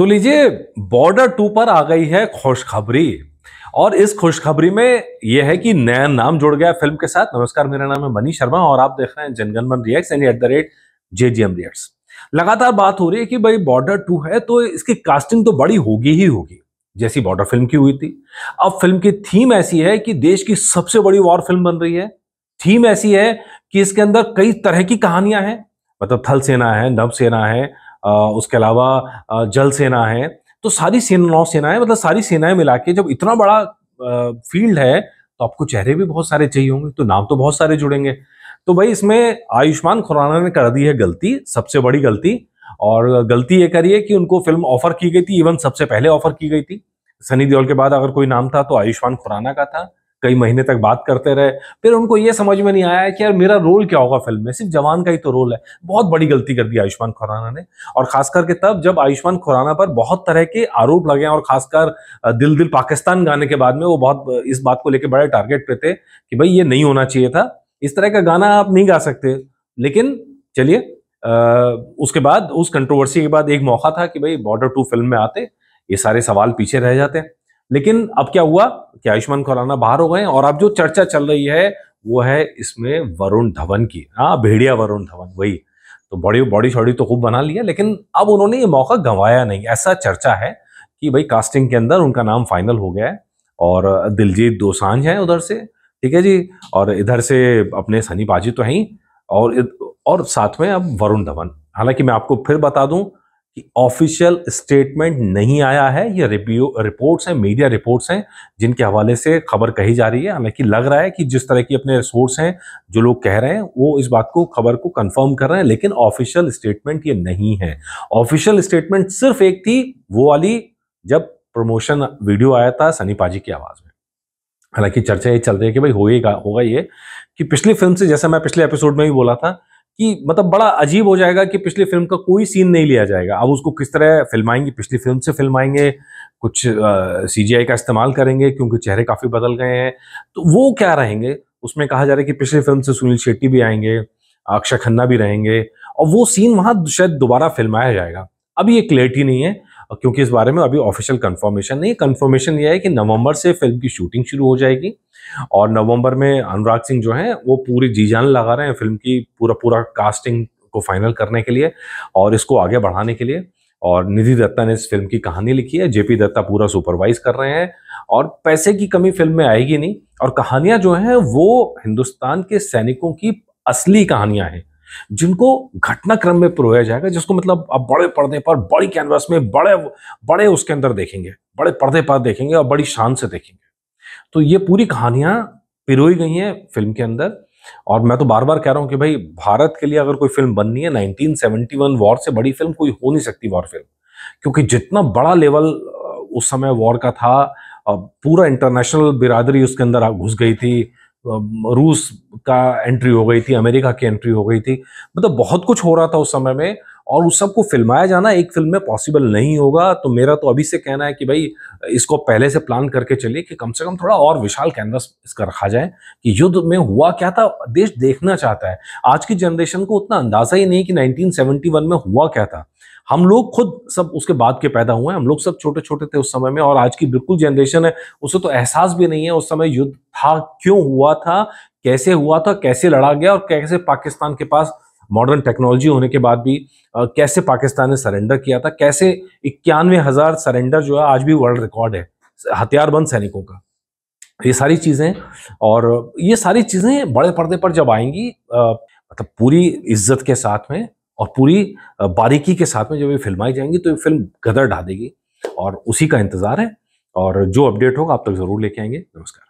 तो लीजिए, बॉर्डर 2 पर आ गई है खुशखबरी। और इस खुशखबरी में यह है कि नया नाम जुड़ गया फिल्म के साथ। नमस्कार, मेरा नाम है मनीष शर्मा और आप देख रहे हैं जनगण मन रिएक्ट्स यानी @JGM रिएक्ट्स। लगातार बात हो रही है कि भाई बॉर्डर 2 है तो इसकी कास्टिंग तो बड़ी होगी ही होगी, जैसी बॉर्डर फिल्म की हुई थी। अब फिल्म की थीम ऐसी है कि देश की सबसे बड़ी वॉर फिल्म बन रही है। थीम ऐसी है कि इसके अंदर कई तरह की कहानियां हैं, मतलब थल सेना है, नभ सेना है, उसके अलावा जल सेना है। तो सारी सेना, नौ सेनाएं, मतलब सारी सेनाएं मिला के जब इतना बड़ा फील्ड है तो आपको चेहरे भी बहुत सारे चाहिए होंगे, तो नाम तो बहुत सारे जुड़ेंगे। तो भाई इसमें आयुष्मान खुराना ने कर दी है गलती, सबसे बड़ी गलती। और गलती ये करी है कि उनको फिल्म ऑफर की गई थी, इवन सबसे पहले ऑफर की गई थी। सनी देओल के बाद अगर कोई नाम था तो आयुष्मान खुराना का था। कई महीने तक बात करते रहे, फिर उनको ये समझ में नहीं आया कि यार मेरा रोल क्या होगा फिल्म में, सिर्फ जवान का ही तो रोल है। बहुत बड़ी गलती कर दी आयुष्मान खुराना ने। और खास करके तब जब आयुष्मान खुराना पर बहुत तरह के आरोप लगे और खासकर दिल दिल पाकिस्तान गाने के बाद में वो बहुत इस बात को लेकर बड़े टारगेट पे थे कि भाई ये नहीं होना चाहिए था, इस तरह का गाना आप नहीं गा सकते। लेकिन चलिए, उसके बाद उस कंट्रोवर्सी के बाद एक मौका था कि भाई बॉर्डर 2 फिल्म में आते, ये सारे सवाल पीछे रह जाते। लेकिन अब क्या हुआ कि आयुष्मान खुराना बाहर हो गए और अब जो चर्चा चल रही है वो है इसमें वरुण धवन की। हाँ, भेड़िया वरुण धवन, वही तो। बॉडी बॉडी शॉडी तो खूब बना लिया, लेकिन अब उन्होंने ये मौका गंवाया नहीं, ऐसा चर्चा है कि भाई कास्टिंग के अंदर उनका नाम फाइनल हो गया है। और दिलजीत दोसांझ है उधर से, ठीक है जी, और इधर से अपने सनी पाजी तो हैं ही, और साथ में अब वरुण धवन। हालांकि मैं आपको फिर बता दूं कि ऑफिशियल स्टेटमेंट नहीं आया है, ये रिपोर्ट्स हैं, मीडिया रिपोर्ट्स हैं जिनके हवाले से खबर कही जा रही है। हालांकि लग रहा है कि जिस तरह की अपने सोर्स हैं, जो लोग कह रहे हैं, वो इस बात को, खबर को कंफर्म कर रहे हैं, लेकिन ऑफिशियल स्टेटमेंट ये नहीं है। ऑफिशियल स्टेटमेंट सिर्फ एक थी, वो वाली जब प्रमोशन वीडियो आया था सनी पाजी की आवाज में। हालांकि चर्चा ये चल रही है कि भाई होगा ये कि पिछली फिल्म से, जैसा मैं पिछले एपिसोड में भी बोला था कि मतलब बड़ा अजीब हो जाएगा कि पिछली फिल्म का कोई सीन नहीं लिया जाएगा। अब उसको किस तरह फिल्माएंगे, पिछली फिल्म से फिल्माएंगे, कुछ CGI का इस्तेमाल करेंगे क्योंकि चेहरे काफी बदल गए हैं, तो वो क्या रहेंगे। उसमें कहा जा रहा है कि पिछली फिल्म से सुनील शेट्टी भी आएंगे, अक्षय खन्ना भी रहेंगे, और वो सीन वहां शायद दोबारा फिल्माया जाएगा। अभी ये क्लियरिटी नहीं है क्योंकि इस बारे में अभी ऑफिशियल कंफर्मेशन नहीं। कंफर्मेशन ये है कि नवंबर से फिल्म की शूटिंग शुरू हो जाएगी और नवंबर में अनुराग सिंह जो हैं वो पूरी जी जान लगा रहे हैं फिल्म की पूरा कास्टिंग को फाइनल करने के लिए और इसको आगे बढ़ाने के लिए। और निधि दत्ता ने इस फिल्म की कहानी लिखी है, JP दत्ता पूरा सुपरवाइज कर रहे हैं, और पैसे की कमी फिल्म में आएगी नहीं। और कहानियां जो हैं वो हिंदुस्तान के सैनिकों की असली कहानियां हैं, जिनको घटनाक्रम में पिरोया जाएगा, जिसको मतलब आप बड़े पर्दे पर, बड़ी कैनवास में, बड़े बड़े उसके अंदर देखेंगे, बड़े पर्दे पर देखेंगे और बड़ी शान से देखेंगे। तो ये पूरी कहानियां पिरोई गई हैं फिल्म के अंदर। और मैं तो बार बार कह रहा हूं कि भाई भारत के लिए अगर कोई फिल्म बननी है, 1971 वॉर से बड़ी फिल्म कोई हो नहीं सकती वॉर फिल्म, क्योंकि जितना बड़ा लेवल उस समय वॉर का था, पूरा इंटरनेशनल बिरादरी उसके अंदर घुस गई थी, रूस का एंट्री हो गई थी, अमेरिका की एंट्री हो गई थी, मतलब बहुत कुछ हो रहा था उस समय में। और उस सबको फिल्माया जाना एक फिल्म में पॉसिबल नहीं होगा। तो मेरा तो अभी से कहना है कि भाई इसको पहले से प्लान करके चलिए कि कम से कम थोड़ा और विशाल कैनवस इसका रखा जाए कि युद्ध में हुआ क्या था, देश देखना चाहता है। आज की जनरेशन को उतना अंदाजा ही नहीं कि 1971 में हुआ क्या था। हम लोग खुद सब उसके बाद के पैदा हुए हैं, हम लोग सब छोटे छोटे थे उस समय में, और आज की बिल्कुल जनरेशन है उसे तो एहसास भी नहीं है उस समय युद्ध था, क्यों हुआ था, कैसे लड़ा गया, और कैसे पाकिस्तान के पास मॉडर्न टेक्नोलॉजी होने के बाद भी कैसे पाकिस्तान ने सरेंडर किया था, कैसे 91,000 सरेंडर जो है आज भी वर्ल्ड रिकॉर्ड है हथियारबंद सैनिकों का। ये सारी चीजें, और ये सारी चीजें बड़े पर्दे पर जब आएंगी, मतलब पूरी इज्जत के साथ में और पूरी बारीकी के साथ में जब ये फिल्माई जाएंगी, तो ये फिल्म गदर ढा देगी। और उसी का इंतजार है, और जो अपडेट होगा आप तक जरूर लेके आएंगे। नमस्कार।